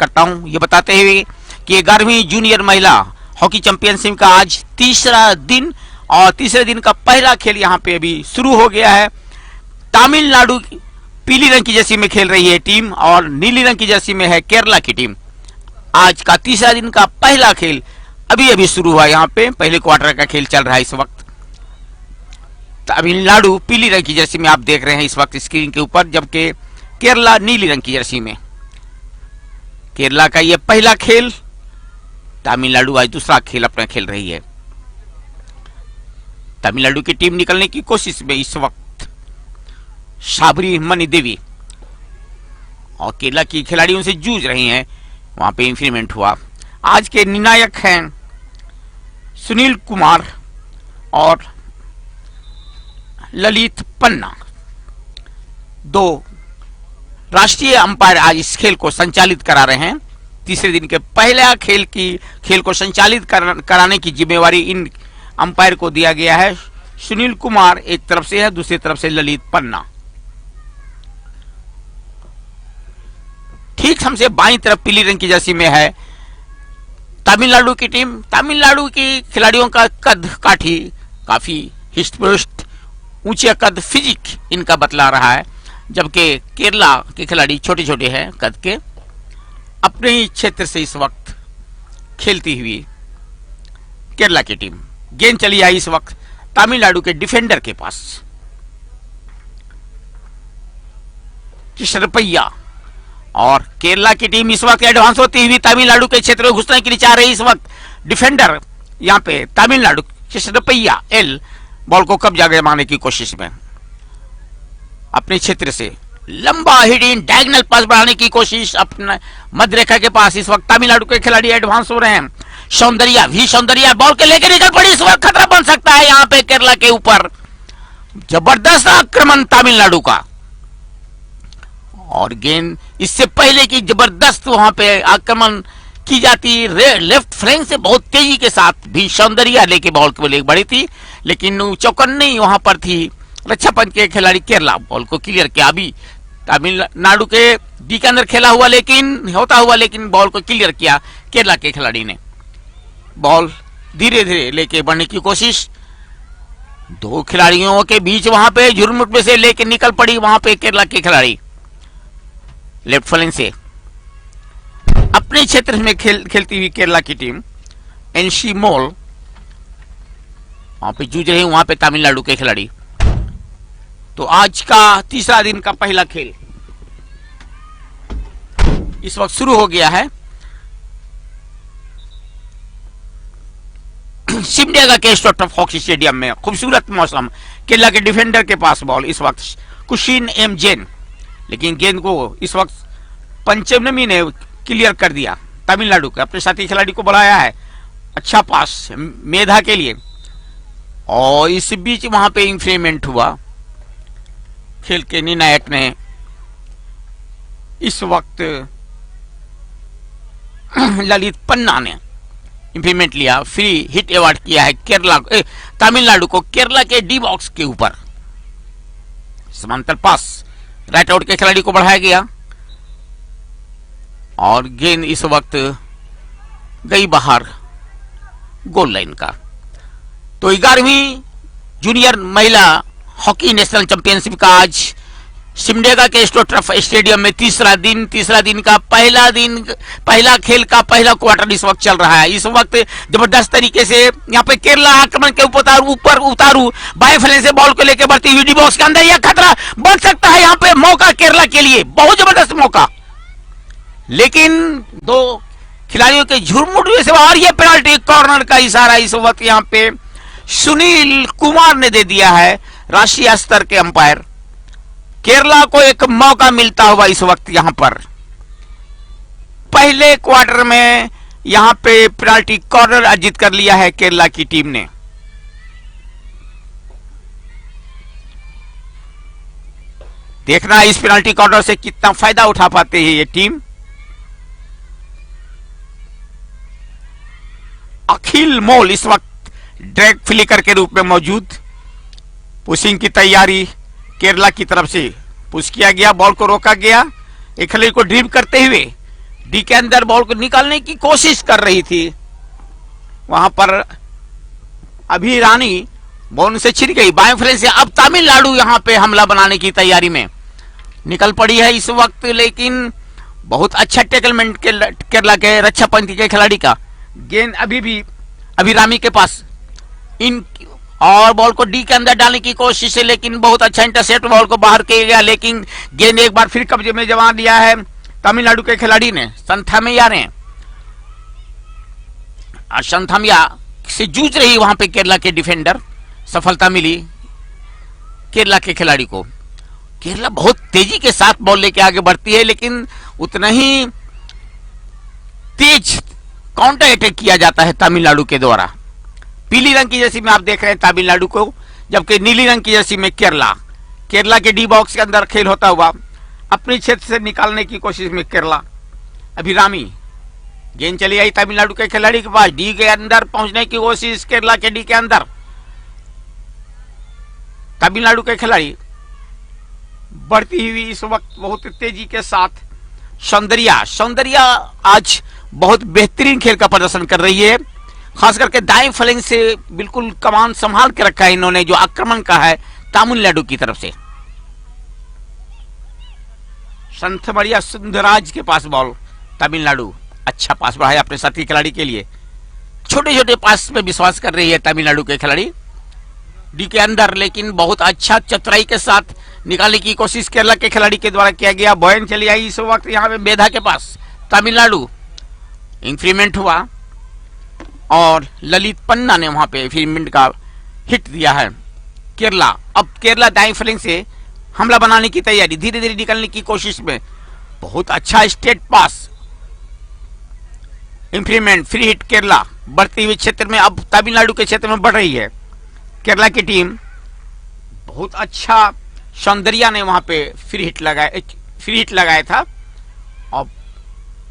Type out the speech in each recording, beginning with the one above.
करता हूं ये बताते हुए कि 11वीं जूनियर महिला हॉकी चैंपियनशिप का आज तीसरा दिन और तीसरे दिन का पहला खेल यहां पे अभी शुरू हो गया है। तमिलनाडु पीली रंग की जर्सी में खेल रही है टीम और नीली रंग की जर्सी में है केरला की टीम। आज का तीसरा दिन का पहला खेल अभी अभी शुरू हुआ। यहाँ पे पहले क्वार्टर का खेल चल रहा है इस वक्त। तमिलनाडु पीली रंग की जर्सी में आप देख रहे हैं इस वक्त स्क्रीन के ऊपर, जबकि केरला नीली रंग की जर्सी में। केरला का यह पहला खेल, तमिलनाडु आज दूसरा खेल अपना खेल रही है। तमिलनाडु की टीम निकलने की कोशिश में इस वक्त साबरी मनी देवी और केरला की खिलाड़ियों से जूझ रही हैं। वहां पे इंफ्रीमेंट हुआ। आज के निर्णायक हैं सुनील कुमार और ललित पन्ना, दो राष्ट्रीय अंपायर आज इस खेल को संचालित करा रहे हैं। तीसरे दिन के पहले खेल को संचालित कराने की जिम्मेवारी इन अंपायर को दिया गया है। सुनील कुमार एक तरफ से है, दूसरी तरफ से ललित पन्ना। ठीक हमसे बाईं तरफ पीली रंग की जर्सी में है तमिलनाडु की टीम। तमिलनाडु की खिलाड़ियों का कद काठी काफी हिष्ट-पुष्ट, ऊंचे कद फिजिक इनका बतला रहा है, जबकि केरला के खिलाड़ी छोटे छोटे हैं कद के। अपने ही क्षेत्र से इस वक्त खेलती हुई केरला की टीम। गेंद चली आई इस वक्त तमिलनाडु के डिफेंडर के पास। कृष्णप्पैया और केरला की टीम इस वक्त एडवांस होती हुई तमिलनाडु के क्षेत्र में घुसने के लिए चाह रही है। इस वक्त डिफेंडर यहां पे तमिलनाडु कृष्णप्पैया एल बॉल को कब्जा जमाने की कोशिश में अपने क्षेत्र से लंबा हिडिंग डायगोनल पास बढ़ाने की कोशिश अपने मध्य रेखा के पास। इस वक्त तमिलनाडु के खिलाड़ी एडवांस हो रहे हैं। सौंदर्या बॉल के लेकर निकल पड़ी। इस वक्त खतरा बन सकता है यहां पे केरला के ऊपर। जबरदस्त आक्रमण तमिलनाडु का, और गेंद इससे पहले की जबरदस्त वहां पे आक्रमण की जाती लेफ्ट फ्लैंक से बहुत तेजी के साथ भी सौंदर्या लेके बॉल को ले बढ़ी थी, लेकिन चौकन्नी वहां पर थी। रक्षा पंच के खिलाड़ी केरला बॉल को क्लियर किया। अभी तमिलनाडु के डी के अंदर खेला हुआ लेकिन बॉल को क्लियर किया केरला के खिलाड़ी ने। बॉल धीरे धीरे लेके बढ़ने की कोशिश, दो खिलाड़ियों के बीच वहां पे झुरमुट में से लेके निकल पड़ी वहां पे केरला के खिलाड़ी। लेफ्ट फ्लैंक से अपने क्षेत्र में खेलती हुई केरला की टीम एनसी मोल वहां पे जूझ रहे हैं, वहां पे तमिलनाडु के खिलाड़ी। तो आज का तीसरा दिन का पहला खेल इस वक्त शुरू हो गया है। सिमडेगा के स्टोटफ हॉकी स्टेडियम में खूबसूरत मौसम। केरला के डिफेंडर के पास बॉल इस वक्त कुशिन एम जैन, लेकिन गेंद को इस वक्त पंचनमी ने क्लियर कर दिया। तमिलनाडु के अपने साथी खिलाड़ी को बढ़ाया है। अच्छा पास मेधा के लिए, और इस बीच वहां पे इंफ्रीमेंट हुआ। खेल के निर्णायक ने इस वक्त ललित पन्ना ने इंप्लीमेंट लिया, फ्री हिट अवार्ड किया है तमिलनाडु को केरला के डी बॉक्स के ऊपर। समांतर पास राइट आउट के खिलाड़ी को बढ़ाया गया और गेंद इस वक्त गई बाहर गोल लाइन का। तो 11वीं जूनियर महिला हॉकी नेशनल चैंपियनशिप का आज सिमडेगा के स्टोटफ स्टेडियम में तीसरा दिन का पहला खेल का पहला क्वार्टर इस वक्त चल रहा है। इस वक्त जबरदस्त तरीके से यहाँ पे केरला आक्रमण के ऊपर उतारू बाएं फ्लैंक से बॉल को लेकर बढ़ती हुई डी बॉक्स के अंदर। यह खतरा बन सकता है यहाँ पे मौका केरला के लिए, बहुत जबरदस्त मौका, लेकिन दो खिलाड़ियों के झुरमुट से और ये पेनाल्टी कॉर्नर का इशारा इस वक्त यहाँ पे सुनील कुमार ने दे दिया है, राष्ट्रीय स्तर के अंपायर। केरला को एक मौका मिलता हुआ इस वक्त यहां पर पहले क्वार्टर में यहां पे पेनाल्टी कॉर्नर अर्जित कर लिया है केरला की टीम ने। देखना इस पेनाल्टी कॉर्नर से कितना फायदा उठा पाते हैं ये टीम। अखिल मोल इस वक्त ड्रैग फ्लिकर के रूप में मौजूद। पुशिंग की तैयारी केरला की तरफ से पुश किया गया, बॉल को रोका गया। एक खिलाड़ी को ड्रिब करते हुए डी के अंदर बॉल को निकालने की कोशिश कर रही थी, वहां पर अभी रानी बॉल से छिड़ गई बाएं फ्लैंक से। अब तमिलनाडु यहां पे हमला बनाने की तैयारी में निकल पड़ी है इस वक्त, लेकिन बहुत अच्छा टैकलमेंट केरला के रक्षा पंथी के खिलाड़ी का। गेंद अभी भी अभिरामी के पास, इन और बॉल को डी के अंदर डालने की कोशिश है, लेकिन बहुत अच्छा इंटरसेप्ट, बॉल को बाहर किया गया, लेकिन गेंद एक बार फिर कब्जे में जमा दिया है तमिलनाडु के खिलाड़ी ने, संथामिया ने। संथामिया से जूझ रही वहां पे केरला के डिफेंडर, सफलता मिली केरला के खिलाड़ी को। केरला बहुत तेजी के साथ बॉल लेके आगे बढ़ती है, लेकिन उतना ही तेज काउंटर अटैक किया जाता है तमिलनाडु के द्वारा। पीली रंग की जर्सी में आप देख रहे हैं तमिलनाडु को, जबकि नीली रंग की जर्सी में केरला के डी बॉक्स के अंदर खेल होता हुआ अपने क्षेत्र से निकालने की कोशिश में केरला। अभिरामी, गेंद चली आई तमिलनाडु के खिलाड़ी के पास, डी के अंदर पहुंचने की कोशिश केरला के डी के अंदर। तमिलनाडु के खिलाड़ी बढ़ती हुई इस वक्त बहुत तेजी के साथ। सौंदर्या आज बहुत बेहतरीन खेल का प्रदर्शन कर रही है, खास करके दाएं फ्लैंक से बिल्कुल कमान संभाल के रखा है इन्होंने, जो आक्रमण का है तमिलनाडु की तरफ से। संथमरिया सुंदराज के पास बॉल, तमिलनाडु अच्छा पास बढ़ाया अपने साथी खिलाड़ी के लिए। छोटे छोटे पास में विश्वास कर रही है तमिलनाडु के खिलाड़ी डी के अंदर, लेकिन बहुत अच्छा चतुराई के साथ निकालने की कोशिश केरला के खिलाड़ी के द्वारा किया गया। बॉयन चली आई इस वक्त यहाँ पे मेधा के पास, तमिलनाडु इंक्रीमेंट हुआ और ललित पन्ना ने वहां पे इंक्रीमेंट का हिट दिया है। अब केरला दाएं फ्लैंक से हमला बनाने की तैयारी, धीरे धीरे निकलने की कोशिश में। बहुत अच्छा स्टेट पास, इंक्रीमेंट, फ्री हिट केरला बढ़ती हुई क्षेत्र में, अब तमिलनाडु के क्षेत्र में बढ़ रही है केरला की टीम। बहुत अच्छा सौंदर्या ने वहां पे फ्री हिट लगाया था। और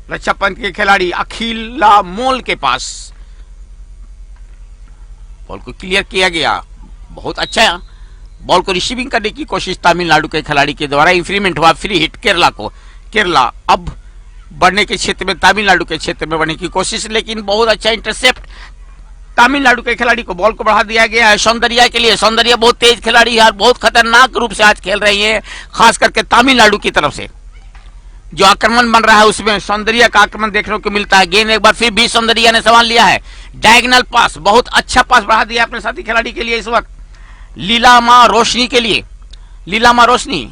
रक्षा पंथ के खिलाड़ी अखिला मोल के पास बॉल को क्लियर किया गया। बहुत अच्छा बॉल को रिसीविंग करने की कोशिश तमिलनाडु के खिलाड़ी के द्वारा, इंक्रीमेंट हुआ, फ्री हिट केरला को। केरला अब बढ़ने के क्षेत्र में, तमिलनाडु के क्षेत्र में बढ़ने की कोशिश, लेकिन बहुत अच्छा इंटरसेप्ट तमिलनाडु के खिलाड़ी को, बॉल को बढ़ा दिया गया है सौंदर्या के लिए। सौंदर्या बहुत तेज खिलाड़ी है और बहुत खतरनाक रूप से आज खेल रही है, खास करके तमिलनाडु की तरफ से जो आक्रमण बन रहा है उसमें सौंदर्या का आक्रमण देखने को मिलता है। गेंद एक बार फिर भी सौंदर्या ने संभाल लिया है, डायगोनल पास, बहुत अच्छा पास बढ़ा दिया अपने साथी खिलाड़ी के लिए इस वक्त। लीलामा रोशनी के लिए, लीलामा रोशनी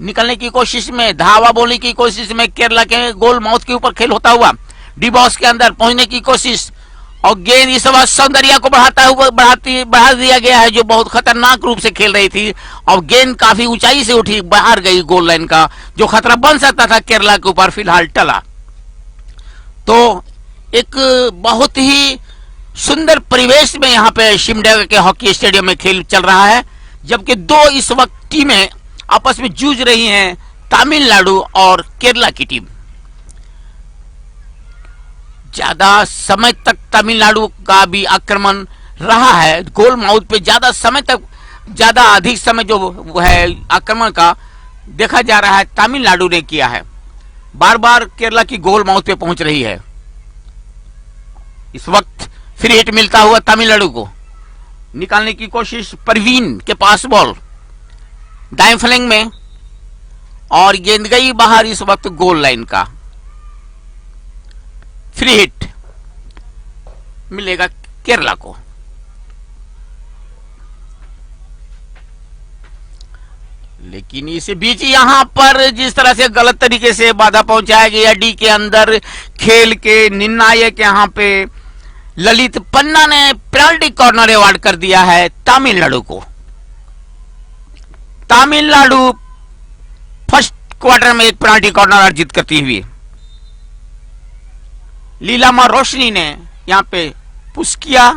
निकलने की कोशिश में, धावा बोलने की कोशिश में, केरला के गोल माउथ के ऊपर खेल होता हुआ डी बॉक्स के अंदर पहुंचने की कोशिश, और गेंद इस वक्त सौंदर्या को बढ़ा दिया गया है, जो बहुत खतरनाक रूप से खेल रही थी। और गेंद काफी ऊंचाई से उठी, बाहर गई गोल लाइन का, जो खतरा बन सकता था केरला के ऊपर, फिलहाल टला। तो एक बहुत ही सुंदर परिवेश में यहाँ पे शिमडेगा के हॉकी स्टेडियम में खेल चल रहा है, जबकि दो इस वक्त टीमें आपस में जूझ रही हैं, तमिलनाडु और केरला की टीम। ज्यादा समय तक तमिलनाडु का भी आक्रमण रहा है, गोल माउथ पे ज्यादा समय तक, ज्यादा अधिक समय जो है आक्रमण का देखा जा रहा है तमिलनाडु ने किया है। बार बार केरला की गोल माउथ पे पहुंच रही है। इस वक्त फ्री हिट मिलता हुआ तमिलनाडु को, निकालने की कोशिश, परवीन के पास बॉल दाएं फ्लैंक में, और गेंद गई बाहर इस वक्त गोल लाइन का। फ्री हिट मिलेगा केरला को। लेकिन इस बीच यहां पर जिस तरह से गलत तरीके से बाधा पहुंचाया गया डी के अंदर, खेल के निर्णायक यहां पे ललित पन्ना ने पेनल्टी कॉर्नर अवार्ड कर दिया है तमिलनाडु को। तमिलनाडु फर्स्ट क्वार्टर में एक पेनल्टी कॉर्नर अर्जित करती हुई, लीलामा रोशनी ने यहां पे पुश किया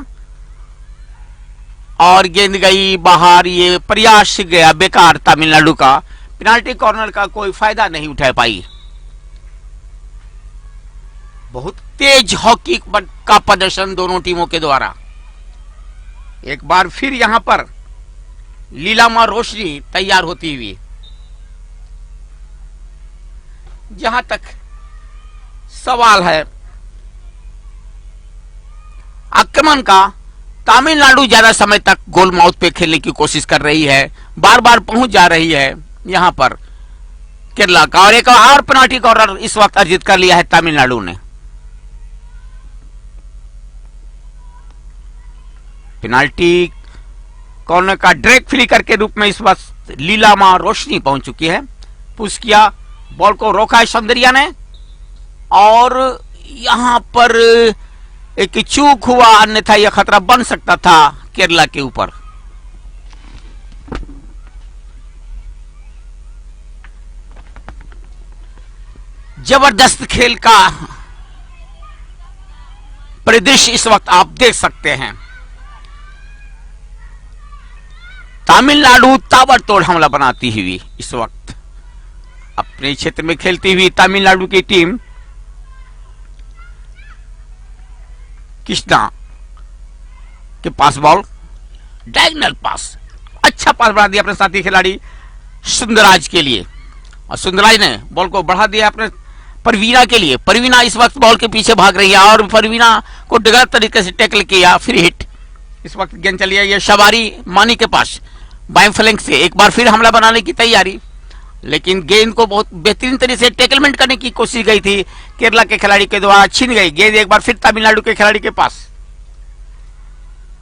और गेंद गई बाहर। ये प्रयास गया बेकार तमिलनाडु का, पेनल्टी कॉर्नर का कोई फायदा नहीं उठा पाई। बहुत तेज हॉकी का प्रदर्शन दोनों टीमों के द्वारा। एक बार फिर यहां पर लीलामा रोशनी तैयार होती हुई, जहां तक सवाल है आक्रमण का। तमिलनाडु ज्यादा समय तक गोल माउथ पे खेलने की कोशिश कर रही है, बार बार पहुंच जा रही है यहां पर केरला का, और एक और पेनाल्टी कॉर्नर इस वक्त अर्जित कर लिया है तमिलनाडु ने। पेनाल्टी कॉर्नर का डायरेक्ट फ्री करके रूप में इस वक्त लीलामा रोशनी पहुंच चुकी है। पुश किया, बॉल को रोका है सौंदर्या ने, और यहां पर एक चूक हुआ, अन्यथा यह खतरा बन सकता था केरला के ऊपर। जबरदस्त खेल का परिदृश्य इस वक्त आप देख सकते हैं। तमिलनाडु ताबड़तोड़ हमला बनाती हुई इस वक्त अपने क्षेत्र में खेलती हुई तमिलनाडु की टीम। कृष्णा के पास बॉल, डायगोनल पास, अच्छा पास बढ़ा दिया अपने साथी खिलाड़ी सुंदराज के लिए, और सुंदराज ने बॉल को बढ़ा दिया अपने परवीना के लिए। परवीना इस वक्त बॉल के पीछे भाग रही है और परवीना को गलत तरीके से टैकल किया, फ्री हिट। इस वक्त गेंद चली है ये शबारी मानी के पास, बाएं फ्लैंक से एक बार फिर हमला बनाने की तैयारी, लेकिन गेंद को बहुत बेहतरीन तरीके से टैकलमेंट करने की कोशिश गई थी केरला के खिलाड़ी के द्वारा, छीन गई गेंद एक बार फिर तमिलनाडु के खिलाड़ी के पास।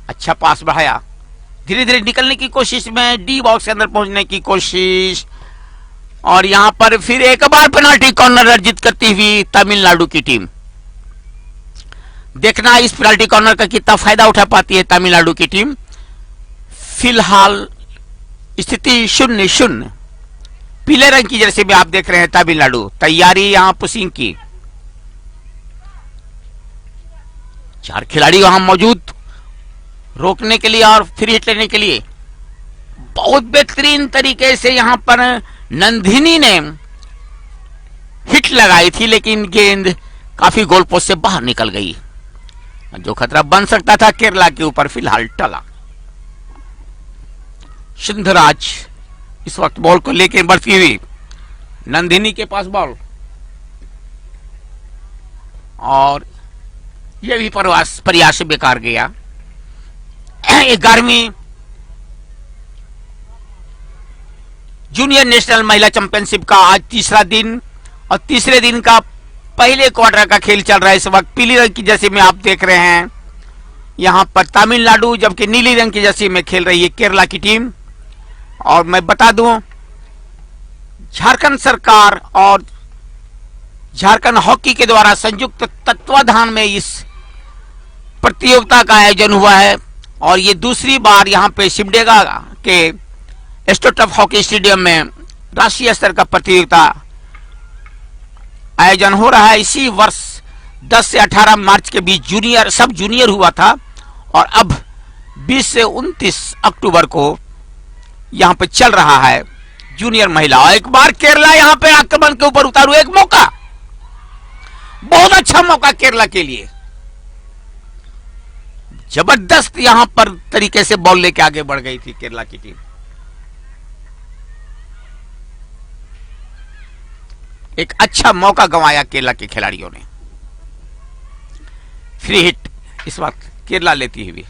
अच्छा पास बढ़ाया, धीरे धीरे निकलने की कोशिश में, डी बॉक्स के अंदर पहुंचने की कोशिश, और यहां पर फिर एक बार पेनाल्टी कॉर्नर अर्जित करती हुई तमिलनाडु की टीम। देखना इस पेनाल्टी कॉर्नर का कितना फायदा उठा पाती है तमिलनाडु की टीम। फिलहाल स्थिति 0-0, पीले रंग की जर्सी में आप देख रहे हैं तमिलनाडु। तैयारी यहां पुशिंग की, 4 खिलाड़ी वहां मौजूद रोकने के लिए और फ्री हिट लेने के लिए। बहुत बेहतरीन तरीके से यहां पर नंदिनी ने हिट लगाई थी, लेकिन गेंद काफी गोल पोस्ट से बाहर निकल गई, जो खतरा बन सकता था केरला के ऊपर फिलहाल टला। सुंदराज इस वक्त बॉल को लेकर बढ़ती हुई, नंदिनी के पास बॉल, और यह भी प्रयास बेकार गया। 11वीं जूनियर नेशनल महिला चैंपियनशिप का आज तीसरा दिन, और तीसरे दिन का पहले क्वार्टर का खेल चल रहा है। इस वक्त पीली रंग की जर्सी में आप देख रहे हैं यहां पर तमिलनाडु, जबकि नीली रंग की जर्सी में खेल रही है केरला की टीम। और मैं बता दूं, झारखंड सरकार और झारखंड हॉकी के द्वारा संयुक्त तत्वाधान में इस प्रतियोगिता का आयोजन हुआ है, और ये दूसरी बार यहां पे सिमडेगा के एस्ट्रोटर्फ हॉकी स्टेडियम में राष्ट्रीय स्तर का प्रतियोगिता आयोजन हो रहा है। इसी वर्ष 10 से 18 मार्च के बीच जूनियर, सब जूनियर हुआ था, और अब 20 से 29 अक्टूबर को यहां पे चल रहा है जूनियर महिला। और एक बार केरला यहां पे आक्रमण के ऊपर उतारू, एक मौका, बहुत अच्छा मौका केरला के लिए। जबरदस्त यहां पर तरीके से बॉल लेके आगे बढ़ गई थी केरला की टीम। एक अच्छा मौका गंवाया केरला के खिलाड़ियों ने। फ्री हिट इस वक्त केरला लेती हुई।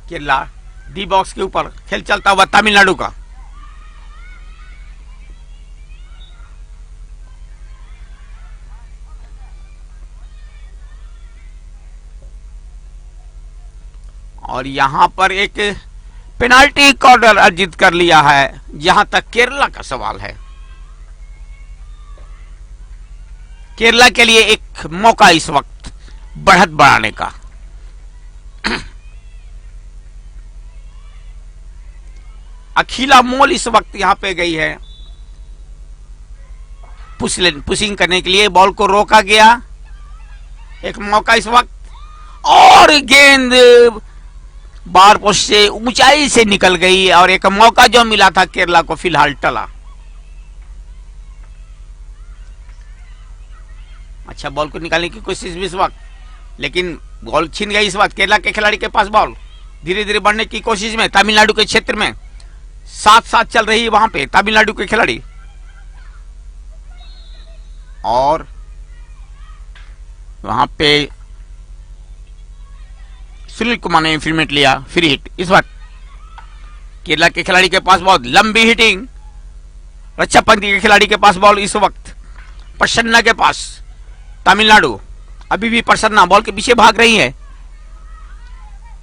केरला डी बॉक्स के ऊपर खेल चलता हुआ तमिलनाडु का, और यहां पर एक पेनाल्टी कॉर्नर अर्जित कर लिया है जहां तक केरला का सवाल है। केरला के लिए एक मौका इस वक्त बढ़त बढ़ाने का। अखिला मोल इस वक्त यहां पे गई है पुशिंग करने के लिए, बॉल को रोका गया। एक मौका इस वक्त, और गेंद बार पोस्ट से ऊंचाई से निकल गई, और एक मौका जो मिला था केरला को फिलहाल टला। अच्छा बॉल को निकालने की कोशिश भी इस वक्त, लेकिन बॉल छीन गई इस वक्त केरला के खिलाड़ी के पास बॉल, धीरे धीरे बढ़ने की कोशिश में तमिलनाडु के क्षेत्र में साथ साथ चल रही है वहां पे तमिलनाडु के खिलाड़ी, और वहां पे सुनील कुमार ने फील्डमेट लिया, फ्री हिट। इस बार केरला के खिलाड़ी के पास बहुत लंबी हिटिंग, रक्षा पंथी के खिलाड़ी के पास बॉल इस वक्त प्रसन्ना के पास। तमिलनाडु अभी भी प्रसन्ना बॉल के पीछे भाग रही है,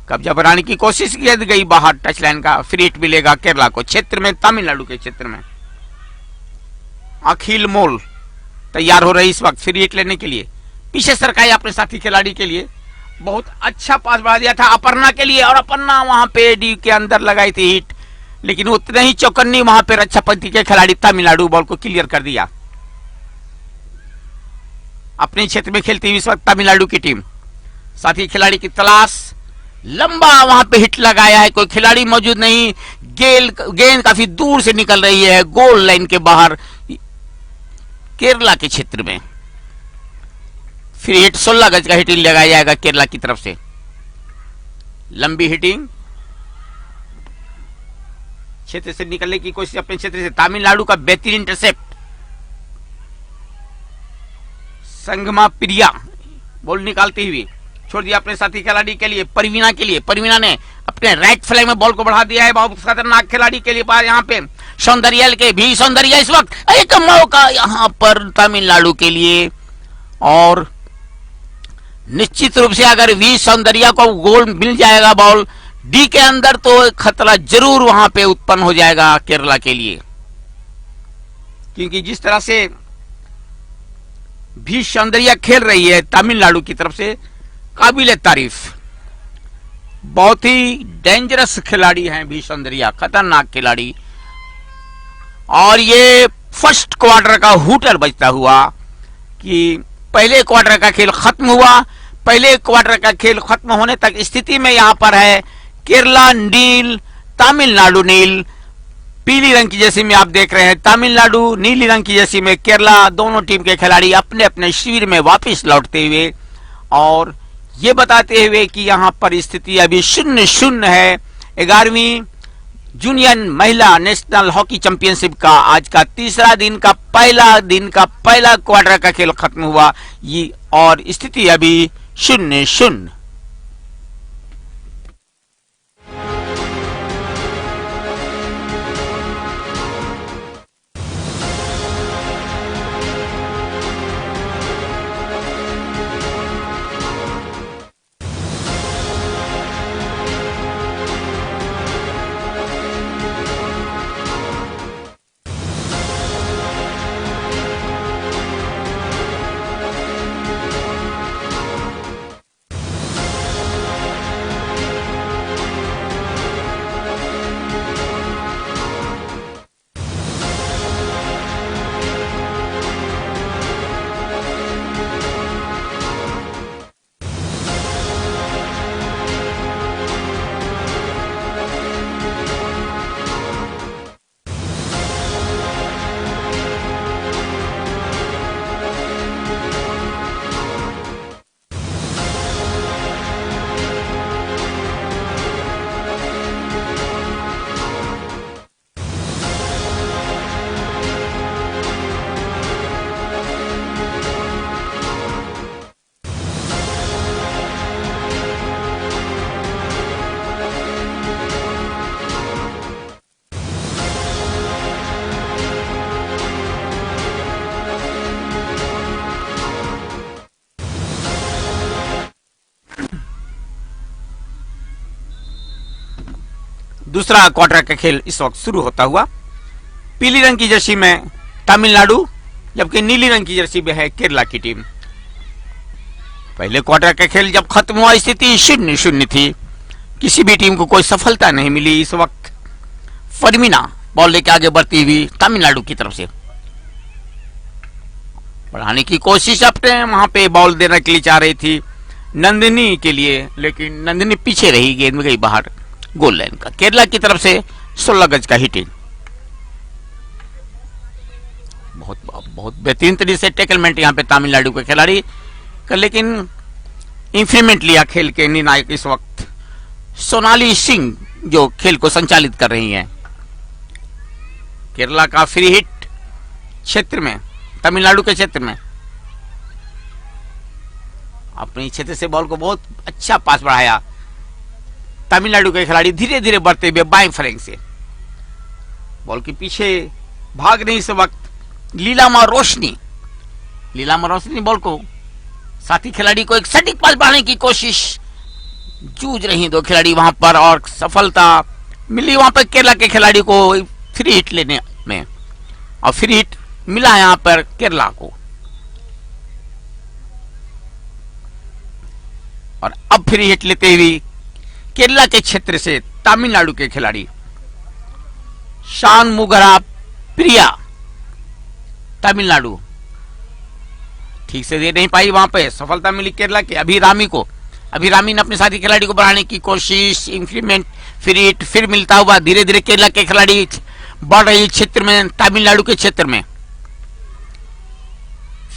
कब्जा बनाने की कोशिश की गई बाहर टच लाइन का, फ्री हिट मिलेगा केरला को क्षेत्र में, तमिलनाडु के क्षेत्र में। अखिल मोल तैयार हो रही इस वक्त फ्री हिट लेने के लिए, पीछे सरकाई अपने साथी खिलाड़ी के लिए, बहुत अच्छा पास बढ़ा दिया था अपर्णा के लिए, और अपर्णा वहां पे डी के अंदर लगाई थी हिट, लेकिन उतने ही चौकन्नी वहां पे रक्षापंथी के खिलाड़ी तमिलनाडु बॉल को क्लियर कर दिया। अपने क्षेत्र में खेलती हुई इस वक्त तमिलनाडु की टीम, साथी खिलाड़ी की तलाश, लंबा वहां पे हिट लगाया है, कोई खिलाड़ी मौजूद नहीं, गेंद काफी दूर से निकल रही है गोल लाइन के बाहर केरला के क्षेत्र में। फिर हिट 16 गज का हिटिंग लगाया जाएगा केरला की तरफ से, लंबी हिटिंग, क्षेत्र से निकलने की कोशिश अपने क्षेत्र से, तमिलनाडु का बेहतरीन इंटरसेप्ट। संगमा प्रिया बॉल निकालती हुई छोड़ दिया अपने साथी खिलाड़ी के लिए, परवीना के लिए, परवीना ने अपने राइट फ्लैग में बॉल को बढ़ा दिया है, बहुत खतरनाक खिलाड़ी के लिए पार यहाँ पे सौंदर्या के भी, सौंदर्या इस वक्त एक मौका यहाँ पर तमिलनाडु के लिए, और निश्चित रूप से अगर वी सौंदर्या को गोल मिल जाएगा बॉल डी के अंदर तो खतरा जरूर वहां पे उत्पन्न हो जाएगा केरला के लिए, क्योंकि जिस तरह से भी सौंदर्या खेल रही है तमिलनाडु की तरफ से काबिल तारीफ, बहुत ही डेंजरस खिलाड़ी हैं भी सौंदर्या, खतरनाक खिलाड़ी। और ये फर्स्ट क्वार्टर का हुटर बजता हुआ कि पहले क्वार्टर का खेल खत्म हुआ, पहले क्वार्टर का खेल खत्म होने तक स्थिति में यहां पर है केरला नील तमिलनाडु नील, पीली रंग की जर्सी में आप देख रहे हैं तमिलनाडु, नीली रंग की जर्सी में केरला, दोनों टीम के खिलाड़ी अपने अपने शिविर में वापस लौटते हुए और ये बताते हुए कि यहां पर स्थिति अभी 0-0 है। 11वीं जूनियर महिला नेशनल हॉकी चैंपियनशिप का आज का तीसरा दिन का पहला क्वार्टर का खेल खत्म हुआ ये, और स्थिति अभी 0-0। दूसरा क्वार्टर का खेल इस वक्त शुरू होता हुआ, पीली रंग की जर्सी में तमिलनाडु जबकि नीली रंग की जर्सी में है केरला की टीम। पहले क्वार्टर का खेल जब खत्म हुआ स्थिति 0-0 थी, किसी भी टीम को कोई सफलता नहीं मिली। इस वक्त फरमीना बॉल लेके आगे बढ़ती हुई तमिलनाडु की तरफ से बढ़ाने की कोशिश अपने वहां पे बॉल देने के लिए चाह रही थी नंदिनी के लिए, लेकिन नंदिनी पीछे रही, गेंद में गई बाहर गोल लाइन का। केरला की तरफ से 16 गज का हिटिंग, बहुत बेहतरीन तरीके से टैकलमेंट यहाँ पे तमिलनाडु के खिलाड़ी का, लेकिन इंफ्रीमेंट लिया खेल के निर्णायक इस वक्त सोनाली सिंह जो खेल को संचालित कर रही हैं। केरला का फ्री हिट क्षेत्र में, तमिलनाडु के क्षेत्र में अपने क्षेत्र से बॉल को बहुत अच्छा पास बढ़ाया तमिलनाडु के खिलाड़ी, धीरे धीरे बढ़ते हुए बाएं फ्लैंक से बॉल के पीछे भाग रही इस वक्त लीलामा रोशनी। लीलामा रोशनी बॉल को साथी खिलाड़ी को एक सटीक पास बढ़ाने की कोशिश, जूझ रही दो खिलाड़ी वहां पर और सफलता मिली वहां पर केरला के खिलाड़ी को फ्री हिट लेने में, और फ्री हिट मिला यहां पर केरला को। और अब फ्री हिट लेते हुए केरला के क्षेत्र से तमिलनाडु के खिलाड़ी शान मुगरा प्रिया, तमिलनाडु ठीक से दे नहीं पाई, वहां पे सफलता मिली केरला के अभिरामी को। अभिरामी ने अपने साथी खिलाड़ी को बढ़ाने की कोशिश, इंक्रीमेंट फ्री हिट फिर मिलता हुआ धीरे धीरे केरला के खिलाड़ी बढ़ रही क्षेत्र में, तमिलनाडु के क्षेत्र में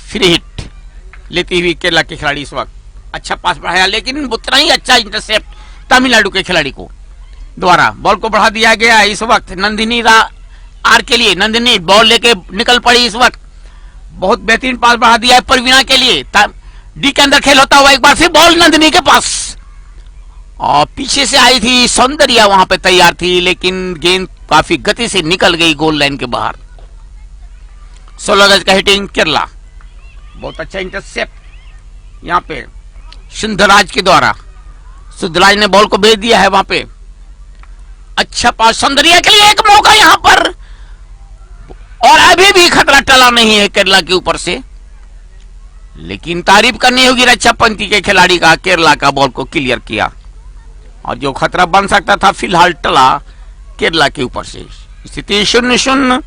फ्री हिट लेती हुई केरला के खिलाड़ी इस वक्त अच्छा पास बढ़ाया, लेकिन उतना ही अच्छा इंटरसेप्ट तमिलनाडु के खिलाड़ी को द्वारा बॉल को बढ़ा दिया गया। इस वक्त नंदिनी आर के लिए, नंदिनी बॉल लेके निकल पड़ी, इस वक्त बहुत बेहतरीन पास बढ़ा दिया है परवीना के लिए। डी के अंदर खेल होता हुआ एक बार फिर बॉल नंदिनी के पास, और पीछे से आई थी सौंदर्या, वहां पे तैयार थी, लेकिन गेंद काफी गति से निकल गई गोल लाइन के बाहर। 16 गज का हिटिंग केरला, बहुत अच्छा इंटरसेप्ट यहां पे सिंधराज के द्वारा। सिंधराज ने बॉल को भेज दिया है वहां पे, अच्छा पास सौंदर्या के लिए, एक मौका यहां पर, और अभी भी खतरा टला नहीं है केरला के ऊपर से, लेकिन तारीफ करनी होगी रक्षा पंथी के खिलाड़ी का, केरला का बॉल को क्लियर किया, और जो खतरा बन सकता था फिलहाल टला केरला के ऊपर से। स्थिति 0-0,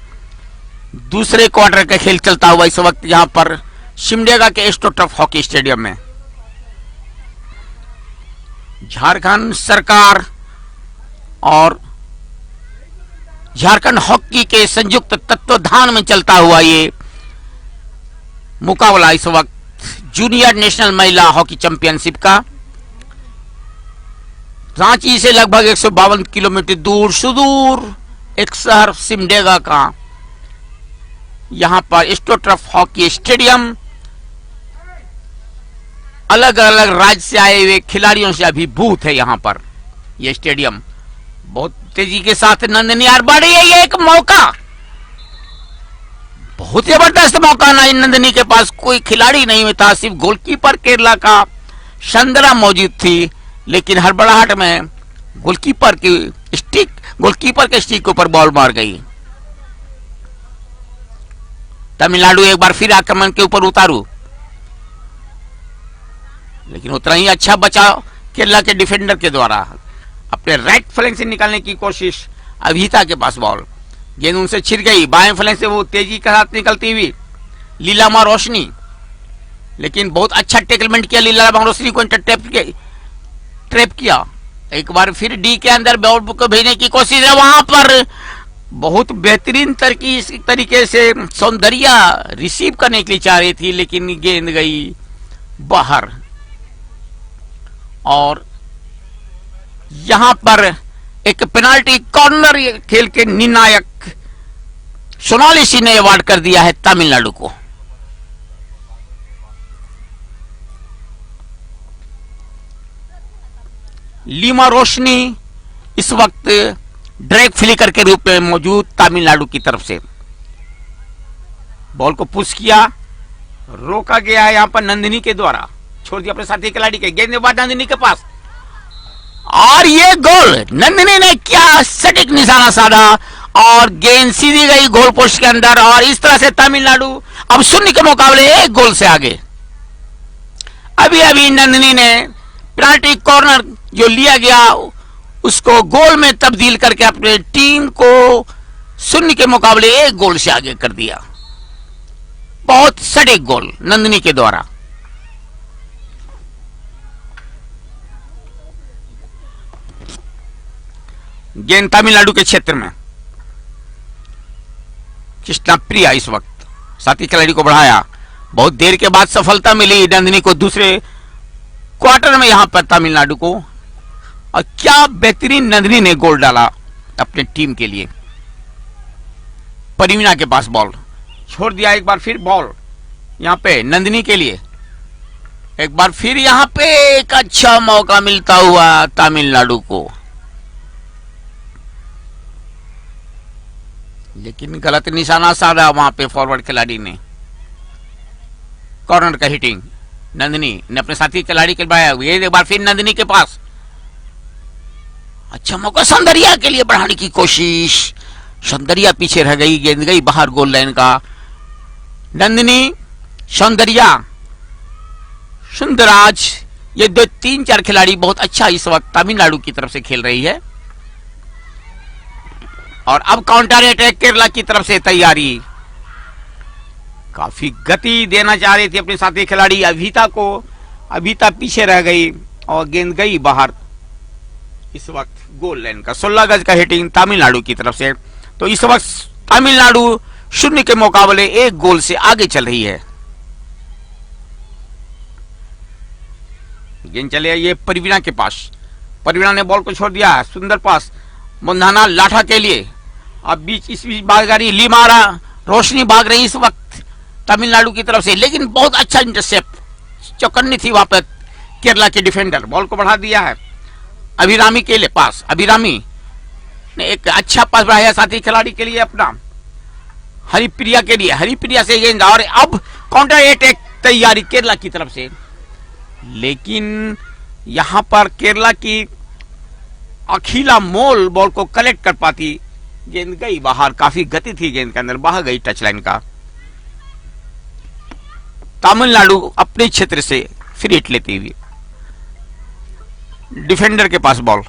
दूसरे क्वार्टर का खेल चलता हुआ इस वक्त यहां पर सिमडेगा के एस्ट्रोटर्फ हॉकी स्टेडियम में। झारखंड सरकार और झारखंड हॉकी के संयुक्त तत्वाधान में चलता हुआ ये मुकाबला इस वक्त जूनियर नेशनल महिला हॉकी चैंपियनशिप का रांची से लगभग 152 किलोमीटर दूर सुदूर एक शहर सिमडेगा का यहां पर एस्ट्रोटर्फ हॉकी स्टेडियम अलग अलग राज्य से आए हुए खिलाड़ियों से अभिभूत है। यहां पर यह स्टेडियम बहुत तेजी के साथ नंदिनी आर बढ़ रही है, ये एक मौका, बहुत जबरदस्त मौका ना, नंदिनी के पास कोई खिलाड़ी नहीं था, सिर्फ गोलकीपर केरला का संदरा मौजूद थी, लेकिन हड़बड़ाहट में गोलकीपर के स्टिक के ऊपर बॉल मार गई। तमिलनाडु एक बार फिर आक्रमण के ऊपर उतारू, लेकिन उतना ही अच्छा बचाव केरला के डिफेंडर के द्वारा। अपने राइट फ्लैंक से निकालने की कोशिश, अभिता के पास बॉल, गेंद उनसे छिड़ गई, बाएं फ्लैंक से वो तेजी के साथ निकलती हुई लीलामा रोशनी, लेकिन बहुत अच्छा टैकलमेंट किया लीलामा रोशनी को, ट्रैप किया। एक बार फिर डी के अंदर बॉल को भेजने की कोशिश है, वहां पर बहुत बेहतरीन तरीके से सौंदर्या रिसीव करने के लिए चाह रही थी, लेकिन गेंद गई बाहर। और यहां पर एक पेनाल्टी कॉर्नर खेल के निर्णायक सोनाली सिंह ने अवार्ड कर दिया है तमिलनाडु को। लीमा रोशनी इस वक्त ड्रैग फ्लिकर के रूप में मौजूद तमिलनाडु की तरफ से, बॉल को पुश किया, रोका गया है यहां पर नंदिनी के द्वारा, छोड़ दिया अपने साथी खिलाड़ी के, गेंद बाद नंदिनी के पास, और ये गोल, नंदिनी ने क्या सटीक निशाना साधा और गेंद सीधी गई गोल पोस्ट के अंदर, और इस तरह से तमिलनाडु अब शून्य के मुकाबले एक गोल से आगे। अभी अभी नंदिनी ने पेनाल्टी कॉर्नर जो लिया गया उसको गोल में तब्दील करके अपने टीम को शून्य के मुकाबले एक गोल से आगे कर दिया। बहुत सटीक गोल नंदिनी के द्वारा। गेंद तमिलनाडु के क्षेत्र में, कृष्णा प्रिया इस वक्त साथी खिलाड़ी को बढ़ाया, बहुत देर के बाद सफलता मिली नंदिनी को दूसरे क्वार्टर में यहां पर तमिलनाडु को, और क्या बेहतरीन नंदिनी ने गोल डाला अपने टीम के लिए। परवीना के पास बॉल छोड़ दिया, एक बार फिर बॉल यहां पे नंदिनी के लिए, एक बार फिर यहां पे एक अच्छा मौका मिलता हुआ तमिलनाडु को, लेकिन गलत निशाना साधा वहां पे फॉरवर्ड खिलाड़ी ने। कॉर्नर का हिटिंग नंदिनी ने अपने साथी खिलाड़ी के बढ़ाया, ये एक बार फिर नंदिनी के पास अच्छा मौका, सौंदर्या के लिए बढ़ाने की कोशिश, सौंदर्या पीछे रह गई, गेंद गई बाहर गोल लाइन का। नंदिनी, सौंदर्या, सुंदराज, ये दो तीन चार खिलाड़ी बहुत अच्छा इस वक्त तमिलनाडु की तरफ से खेल रही है। और अब काउंटर अटैक केरला की तरफ से तैयारी, काफी गति देना चाह रही थी अपने साथी खिलाड़ी अभिता को, अभिता पीछे रह गई और गेंद गई बाहर। इस वक्त गोल लाइन का 16 गज का हिटिंग तमिलनाडु की तरफ से। तो इस वक्त तमिलनाडु 0 के मुकाबले 1 गोल से आगे चल रही है। गेंद चले ये परवीना के पास, परवीना ने बॉल को छोड़ दिया, सुंदर पास मुंधाना लाठा के लिए। अब इस बीच भाग रही लीमारा, रोशनी भाग रही इस वक्त तमिलनाडु की तरफ से, लेकिन बहुत अच्छा इंटरसेप्ट, चौकन्नी थी वहां पर केरला के डिफेंडर, बॉल को बढ़ा दिया है अभिरामी के लिए पास, अभिरामी ने एक अच्छा पास बढ़ाया साथी खिलाड़ी के लिए अपना हरिप्रिया के लिए, हरिप्रिया से गेंद और अब काउंटर अटैक तैयारी केरला की तरफ से, लेकिन यहां पर केरला की अखिला मोल बॉल को कलेक्ट कर पाती, गेंद गई बाहर, काफी गति थी गेंद के अंदर, बाहर गई टच लाइन का। तमिलनाडु अपने क्षेत्र से फ्री हिट लेती हुई, डिफेंडर के पास बॉल,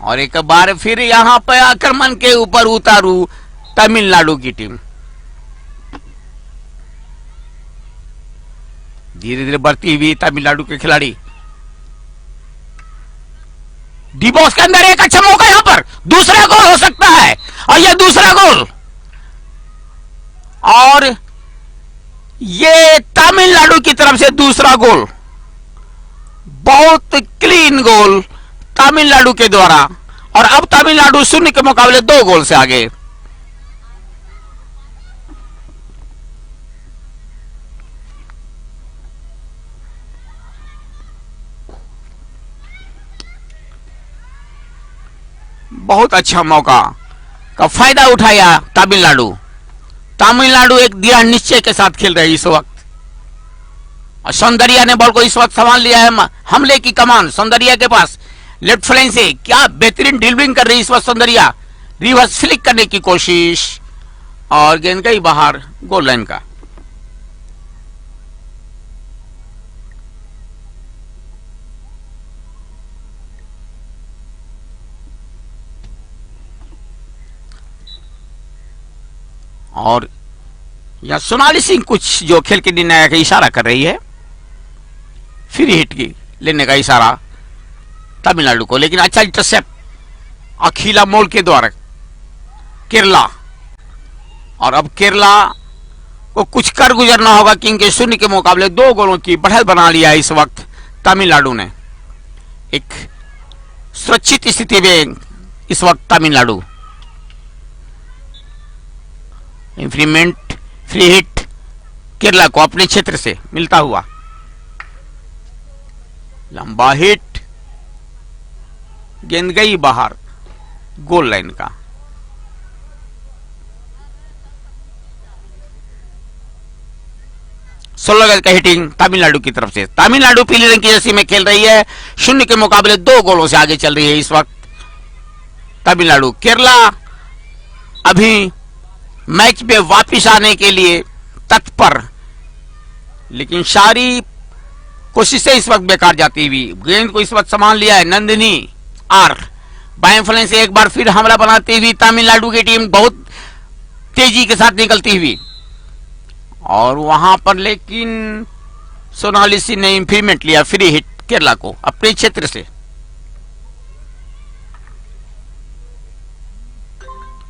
और एक बार फिर यहां पर आक्रमण के ऊपर उतारू तमिलनाडु की टीम, धीरे धीरे बढ़ती हुई तमिलनाडु के खिलाड़ी। डी बॉक्स के अंदर एक अच्छा मौका, यहां पर दूसरा गोल हो सकता है, और यह दूसरा गोल, और ये तमिलनाडु की तरफ से दूसरा गोल, बहुत क्लीन गोल तमिलनाडु के द्वारा, और अब तमिलनाडु 0 के मुकाबले 2 गोल से आगे। बहुत अच्छा मौका का फायदा उठाया तमिलनाडु, तमिलनाडु एक दृढ़ निश्चय के साथ खेल रही है इस वक्त, और सौंदर्या ने बॉल को इस वक्त संभाल लिया है, हमले की कमान सौंदर्या के पास, लेफ्ट फ्लैंक से क्या बेहतरीन ड्रिबलिंग कर रही है इस वक्त सौंदर्या, रिवर्स फ्लिक करने की कोशिश और गेंद गई बाहर गोल लाइन का। और यहां सोनाली सिंह कुछ जो खेल के निर्णायक का इशारा कर रही है, फ्री हिट की लेने का इशारा तमिलनाडु को, लेकिन अच्छा इंटरसेप्ट अखिला मोल के द्वारा केरला, और अब केरला को कुछ कर गुजरना होगा क्योंकि 0 के मुकाबले 2 गोलों की बढ़त बना लिया है इस वक्त तमिलनाडु ने। एक सुरक्षित स्थिति में इस वक्त तमिलनाडु, इंफ्रीमेंट फ्री हिट केरला को अपने क्षेत्र से मिलता हुआ, लंबा हिट, गेंद गई बाहर गोल लाइन का। सोलह गज का हिटिंग तमिलनाडु की तरफ से, तमिलनाडु पीले रंग की जर्सी में खेल रही है, 0 के मुकाबले 2 गोलों से आगे चल रही है इस वक्त तमिलनाडु। केरला अभी मैच में वापिस आने के लिए तत्पर, लेकिन सारी कोशिशें इस वक्त बेकार जाती हुई, गेंद को इस वक्त संभाल लिया है नंदिनी आर, बाएं फ्लैंक से एक बार फिर हमला बनाती हुई तमिलनाडु की टीम बहुत तेजी के साथ निकलती हुई, और वहां पर लेकिन सोनाली सिंह ने इंप्लीमेंट लिया फ्री हिट केरला को अपने क्षेत्र से।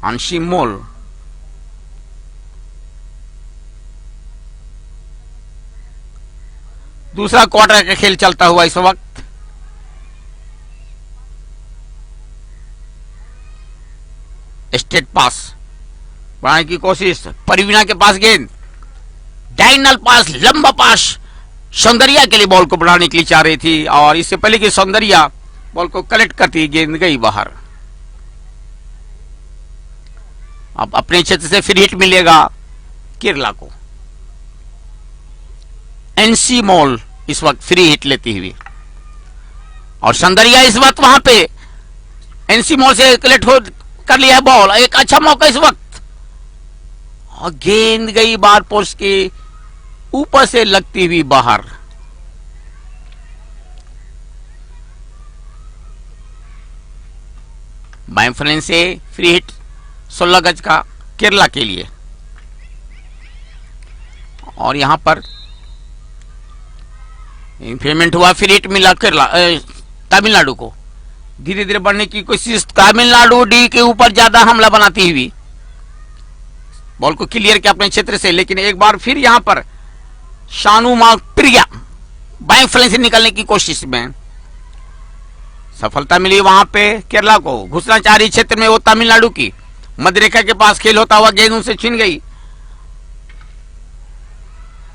अंशी मोल दूसरा क्वार्टर का खेल चलता हुआ इस वक्त। स्टेट पास बढ़ाने की कोशिश, परवीना के पास गेंद, डायगोनल पास, लंबा पास सौंदर्या के लिए बॉल को बढ़ाने के लिए चाह रही थी और इससे पहले कि सौंदर्या बॉल को कलेक्ट करती गेंद गई बाहर। अब अपने क्षेत्र से फ्री हिट मिलेगा केरला को। एनसी मॉल इस वक्त फ्री हिट लेती हुई और सौंदर्या इस वक्त वहां पे एनसी मॉल से कलेक्ट हो कर लिया है बॉल। एक अच्छा मौका इस वक्त और गेंद गई बार पोस्ट के ऊपर से लगती हुई बाहर। बाइंफलेन से फ्री हिट 16 गज का केरला के लिए और यहां पर इंप्लीमेंट हुआ, फ्री हिट मिला केरला तमिलनाडु को। धीरे धीरे बढ़ने की कोशिश, तमिलनाडु डी के ऊपर ज्यादा हमला बनाती हुई बॉल को क्लियर किया अपने क्षेत्र से, लेकिन एक बार फिर यहां पर शानू मार्क प्रिया बाएं फ्लैंक से निकलने की कोशिश में सफलता मिली। वहां पे केरला को घुसना चाह रही क्षेत्र में वो तमिलनाडु की मध्य रेखा के पास खेल होता हुआ गेंद उनसे छीन गई।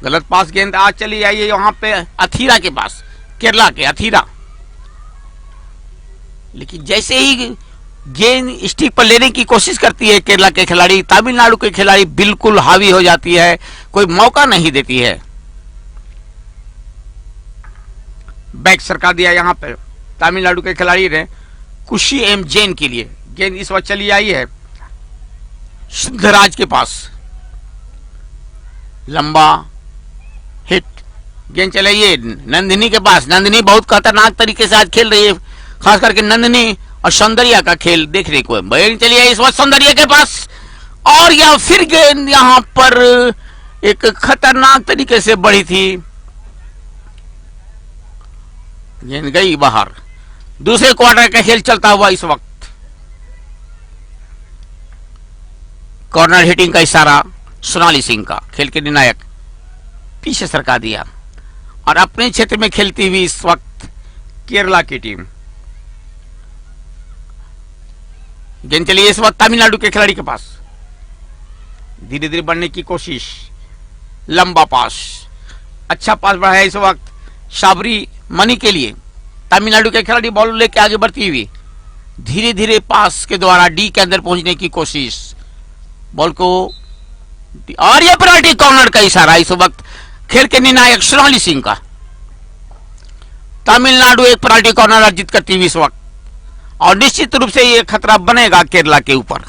गलत पास गेंद आज चली आई है वहां पे अथीरा के पास, केरला के अथीरा। लेकिन जैसे ही गेंद स्टिक पर लेने की कोशिश करती है केरला के खिलाड़ी, तमिलनाडु के खिलाड़ी बिल्कुल हावी हो जाती है, कोई मौका नहीं देती है। बैक सरका दिया यहां पर तमिलनाडु के खिलाड़ी ने कुशी एम जैन के लिए। गेंद इस वक्त चली आई है सिद्धराज के पास, लंबा हिट गेंद चलाई है नंदिनी के पास। नंदिनी बहुत खतरनाक तरीके से आज खेल रही है, खास करके नंदिनी और सौंदर्या का खेल देखने को गेंद चली है इस वक्त सौंदर्या के पास और या फिर गेंद यहां पर एक खतरनाक तरीके से बढ़ी थी, गेंद गई बाहर। दूसरे क्वार्टर का खेल चलता हुआ इस वक्त। कॉर्नर हिटिंग का इशारा सोनाली सिंह का, खेल के निर्णायक पीछे सरका दिया और अपने क्षेत्र में खेलती हुई इस वक्त केरला की टीम। गेंद चली इस वक्त तमिलनाडु के खिलाड़ी के पास, धीरे धीरे बढ़ने की कोशिश, लंबा पास, अच्छा पास बढ़ा है इस वक्त शाबरी मनी के लिए। तमिलनाडु के खिलाड़ी बॉल लेके आगे बढ़ती हुई धीरे धीरे पास के द्वारा डी के अंदर पहुंचने की कोशिश, बॉल को और यह पेनल्टी कॉर्नर का इशारा इस वक्त खेल के निर्णायक सोनाली सिंह का। तमिलनाडु एक पेनल्टी कॉर्नर अर्जित करती हुई इस वक्त और निश्चित रूप से यह खतरा बनेगा केरला के ऊपर।